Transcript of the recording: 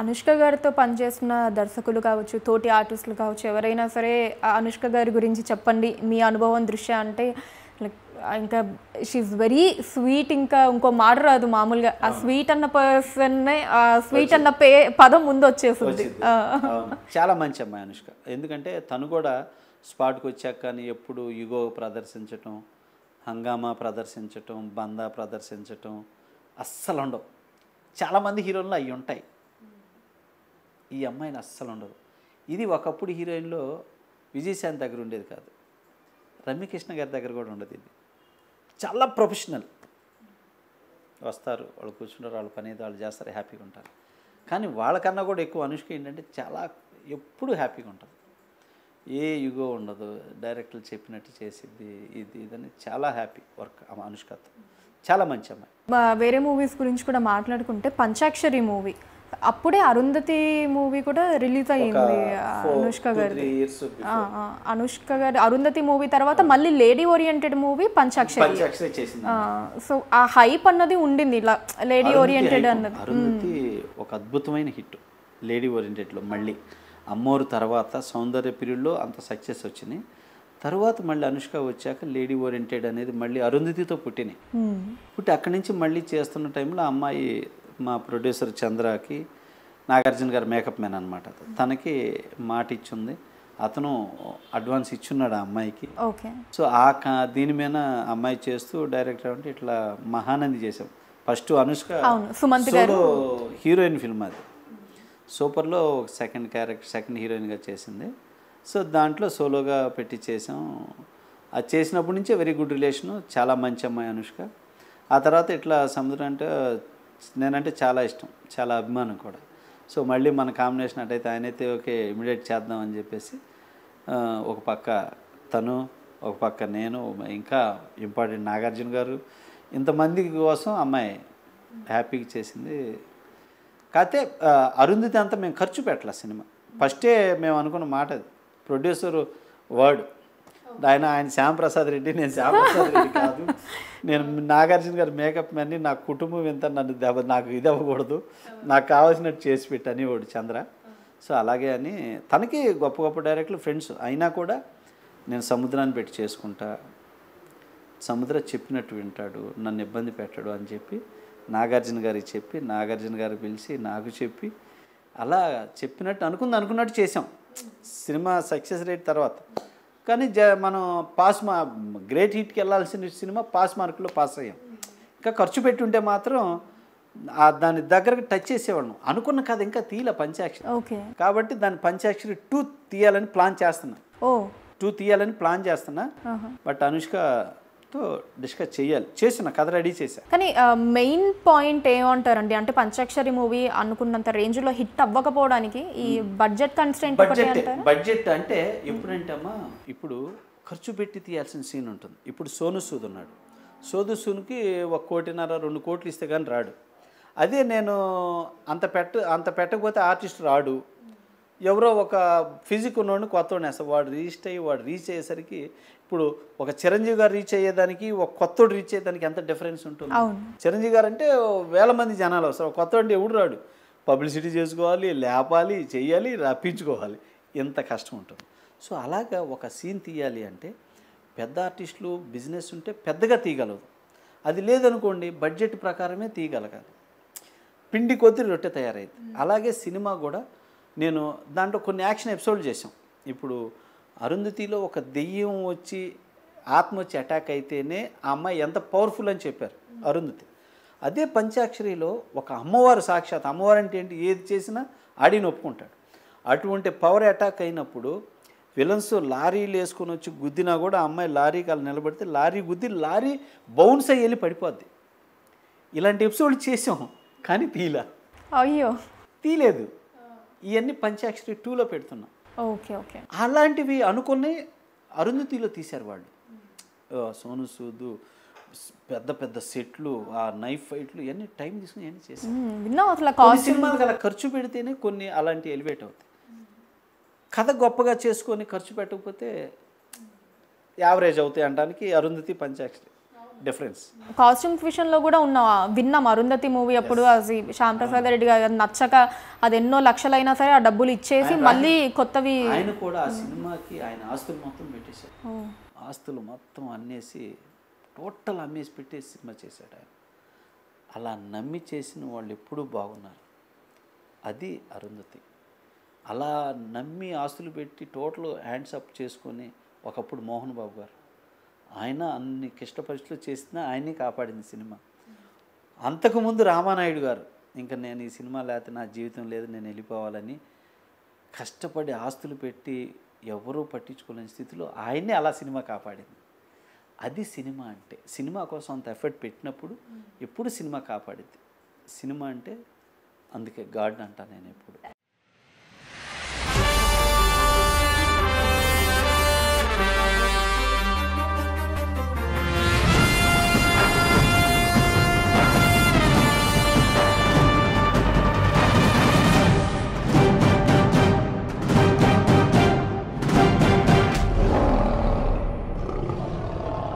అనుష్క గారితో పనిచేసిన దర్శకులు కావచ్చు, తోటి ఆర్టిస్టులు కావచ్చు, ఎవరైనా సరే అనుష్క గారి గురించి చెప్పండి మీ అనుభవం దృష్ట్యా అంటే లైక్ ఇంకా షీ ఈజ్ వెరీ స్వీట్. ఇంకా ఇంకో మాట రాదు మామూలుగా. ఆ స్వీట్ అన్న పర్సన్నే స్వీట్ అన్న పదం ముందు వచ్చేసింది. చాలా మంచి అమ్మాయి అనుష్క. ఎందుకంటే తను కూడా స్పాట్కి వచ్చాక కానీ ఎప్పుడు యుగో ప్రదర్శించటం, హంగామా ప్రదర్శించటం, బందా ప్రదర్శించటం అస్సలు ఉండవు. చాలామంది హీరోల్లో అవి ఉంటాయి, ఈ అమ్మాయిని అస్సలు ఉండదు. ఇది ఒకప్పుడు హీరోయిన్లో విజయశాంతి దగ్గర ఉండేది కాదు, రమ్యకృష్ణ గారి దగ్గర కూడా ఉండదు. ఇది చాలా ప్రొఫెషనల్. వస్తారు, వాళ్ళు కూర్చుంటారు, వాళ్ళ పని వాళ్ళు చేస్తారు, హ్యాపీగా ఉంటారు. కానీ వాళ్ళకన్నా కూడా ఎక్కువ అనుష్క ఏంటంటే చాలా ఎప్పుడు హ్యాపీగా ఉంటుంది. ఏ యుగో ఉండదు, డైరెక్టర్లు చెప్పినట్టు చేసిద్ది. ఇదని చాలా హ్యాపీ వర్క్ అనుష్కతో. చాలా మంచి అమ్మాయి. వేరే మూవీస్ గురించి కూడా మాట్లాడుకుంటే పంచాక్షరి మూవీ, అప్పుడే అరుంధతి మూవీ కూడా రిలీజ్ అయ్యింది అనుష్క గారి. అనుష్క గారి అరుంధతి మూవీ తర్వాత మళ్ళీ లేడీ ఓరియంటెడ్ మూవీ పంచాక్షరి. సో ఆ హైప్ అన్నది ఉండింది, ఇలా లేడీ ఓరియంటెడ్ అన్నది. అరుంధతి ఒక అద్భుతమైన హిట్ లేడీ ఓరియంటెడ్లో. మళ్ళీ అమ్మోరు తర్వాత సౌందర్య పీరియడ్లో అంత సక్సెస్ వచ్చినాయి. తర్వాత మళ్ళీ అనుష్క వచ్చాక లేడీ ఓరియంటెడ్ అనేది మళ్ళీ అరుంధతితో పుట్టినాయి. పుట్టి అక్కడి నుంచి మళ్ళీ చేస్తున్న టైంలో అమ్మాయి మా ప్రొడ్యూసర్ చంద్రకి, నాగార్జున గారు మేకప్ మ్యాన్ అనమాట, తనకి మాట ఇచ్చింది. అతను అడ్వాన్స్ ఇచ్చున్నాడు ఆ అమ్మాయికి. సో దీని మీద అమ్మాయి చేస్తూ డైరెక్టర్ అంటే ఇట్లా మహానంది చేసాం. First Anushka solo heroine film, అది సూపర్లో సెకండ్ హీరోయిన్గా చేసింది. సో దాంట్లో సోలోగా పెట్టి చేసాం. అది చేసినప్పటి నుంచే వెరీ గుడ్ రిలేషను, చాలా మంచి అమ్మాయి అనుష్క. ఆ తర్వాత ఇట్లా సముద్రం అంటే నేనంటే చాలా ఇష్టం, చాలా అభిమానం కూడా. సో మళ్ళీ మన కాంబినేషన్ అట్టయితే ఆయనైతే ఓకే ఇమీడియట్ చేద్దామని చెప్పేసి ఒక పక్క తను, ఒక పక్క నేను, ఇంకా ఇంపార్టెంట్ నాగార్జున గారు, ఇంతమంది కోసం అమ్మాయి హ్యాపీగా చేసింది. కాకపోతే అరుంధతి అంతా మేము ఖర్చు పెట్టాల సినిమా. ఫస్టే మేము అనుకున్న మాట అది, ప్రొడ్యూసర్ వర్డ్ ఆయన శ్యాంప్రసాద్ రెడ్డి, నేను శ్యాంప్రసాద్ రెడ్డి కాదు, నేను నాగార్జున గారు మేకప్ మ్యాన్ని, నా కుటుంబం ఎంత నన్ను నాకు ఇది అవ్వకూడదు, నాకు కావాల్సినట్టు చేసి పెట్టని వాడు చంద్ర. సో అలాగే అని తనకి గొప్ప గొప్ప డైరెక్టర్లు ఫ్రెండ్స్ అయినా కూడా నేను సముద్రాన్ని పెట్టి చేసుకుంటా, సముద్ర చెప్పినట్టు వింటాడు, నన్ను ఇబ్బంది పెట్టాడు అని చెప్పి నాగార్జున గారికి చెప్పి, నాగార్జున గారు పిలిచి నాకు చెప్పి అలా చెప్పినట్టు అనుకున్నట్టు చేసాం సినిమా సక్సెస్ రేట్ తర్వాత. కానీ మనం గ్రేట్ హిట్కి వెళ్ళాల్సిన సినిమా పాస్ మార్కులో పాస్ అయ్యాం. ఇంకా ఖర్చు పెట్టుంటే మాత్రం దాని దగ్గరకు టచ్ చేసేవాళ్ళం. అనుకున్న కథ ఇంకా తీయలే పంచాక్షరి. కాబట్టి దాని పంచాక్షరి 2 తీయాలని ప్లాన్ చేస్తున్నా. 2 తీయాలని ప్లాన్ చేస్తున్నా. బట్ అనుష్కతో డిస్కస్ చేసిన కథ రెడీ చేశా. కానీ మెయిన్ పాయింట్ ఏమంటారండి అంటే పంచాక్షరి మూవీ అనుకున్నంత రేంజ్లో హిట్ అవ్వకపోవడానికి ఈ బడ్జెట్ కన్స్ట్రెంట్. బడ్జెట్ అంటే ఎప్పుడంటే అమ్మా, ఇప్పుడు ఖర్చు పెట్టి తీయాల్సిన సీన్ ఉంటుంది. ఇప్పుడు సోను సూద్ ఉన్నాడు, సోను సూద్కి 1.5 కోటి 2 కోట్లు ఇస్తే కానీ రాడు. అదే నేను అంత పెట్టకపోతే ఆర్టిస్ట్ రాడు. ఎవరో ఒక ఫిజిక్ ఉన్నోడిని కొత్తోడిని వేస్తాడు, వాడు రీచ్ అయ్యేసరికి ఇప్పుడు ఒక చిరంజీవి గారు రీచ్ అయ్యేదానికి ఒక కొత్తోడు రీచ్ అయ్యేదానికి ఎంత డిఫరెన్స్ ఉంటుంది. చిరంజీవి గారు అంటే 1000 మంది జనాలు వస్తారు, ఒక కొత్తోడు ఎవడు రాడు. పబ్లిసిటీ చేసుకోవాలి, లేపాలి, చెయ్యాలి, రప్పించుకోవాలి, ఎంత కష్టం ఉంటుంది. సో అలాగా ఒక సీన్ తీయాలి అంటే పెద్ద ఆర్టిస్టులు బిజినెస్ ఉంటే పెద్దగా తీయగలదు. అది లేదనుకోండి బడ్జెట్ ప్రకారమే తీయగలగాలి, పిండి కొద్ది రొట్టె తయారైంది. అలాగే సినిమా కూడా నేను దాంట్లో కొన్ని యాక్షన్ ఎపిసోడ్లు చేసాం. ఇప్పుడు అరుంధతిలో ఒక దెయ్యం వచ్చి ఆత్మ వచ్చి అటాక్ అయితేనే ఆ అమ్మాయి ఎంత పవర్ఫుల్ అని చెప్పారు అరుంధతి. అదే పంచాక్షరిలో ఒక అమ్మవారు, సాక్షాత్ అమ్మవారు అంటే ఏంటి, ఏది చేసినా ఆడిని ఒప్పుకుంటాడు. అటువంటి పవర్ అటాక్ అయినప్పుడు విలన్స్ లారీలు వేసుకొని వచ్చి గుద్దినా కూడా ఆ అమ్మాయి లారీకి అలా నిలబడితే లారీ గుద్ది లారీ బౌన్స్ అయ్యి వెళ్ళి పడిపోద్ది. ఇలాంటి ఎపిసోడ్ చేసాం కానీ తీయలేదు. ఇవన్నీ పంచాక్షరి 2లో పెడుతున్నాం. అలాంటివి అనుకుని అరుంధతిలో తీశారు వాళ్ళు. సోను సూద్ పెద్ద పెద్ద సెట్లు, ఆ నైఫ్ ఫైట్లు ఇవన్నీ టైం తీసుకుని ఇవన్నీ చేశారు. సినిమాలకు అలా ఖర్చు పెడితేనే కొన్ని అలాంటి ఎలివేట్ అవుతాయి. కథ గొప్పగా చేసుకొని ఖర్చు పెట్టకపోతే యావరేజ్ అవుతాయి అనడానికి అరుంధతి పంచాక్షరి డిఫరెన్స్. కాస్ట్యూమ్స్ విషయంలో కూడా విన్నాం అరుంధతి మూవీ అప్పుడు అది శ్యామ్ ప్రసాద్ రెడ్డి గారు నచ్చక అది ఎన్నో లక్షలైనా సరే ఆ డబ్బులు ఇచ్చేసి మళ్ళీ కొత్తవి. ఆయన కూడా ఆ సినిమాకి ఆయన ఆస్తులు మొత్తం పెట్టేశారు, ఆస్తులు మొత్తం అమ్మేసి టోటల్ అమ్మేసి పెట్టేసి సినిమా చేశాడు ఆయన. అలా నమ్మి చేసిన వాళ్ళు ఎప్పుడూ బాగున్నారు. అది అరుంధతి. అలా నమ్మి ఆస్తులు పెట్టి టోటల్ హ్యాండ్స్ అప్ చేసుకొని ఒకప్పుడు మోహన్ బాబు గారు ఆయన అన్ని క్లిష్ట పరిస్థితులు చేసినా ఆయన్ని కాపాడింది సినిమా. అంతకుముందు రామానాయుడు గారు ఇంకా నేను ఈ సినిమా లేకపోతే నా జీవితం లేదు నేను వెళ్ళిపోవాలని కష్టపడి ఆస్తులు పెట్టి ఎవరూ పట్టించుకోలేని స్థితిలో ఆయన్ని అలా సినిమా కాపాడింది. అది సినిమా అంటే. సినిమా కోసం అంత ఎఫర్ట్ పెట్టినప్పుడు ఎప్పుడు సినిమా కాపాడింది. సినిమా అంటే అందుకే గాడ్ అంటా నేను ఎప్పుడు.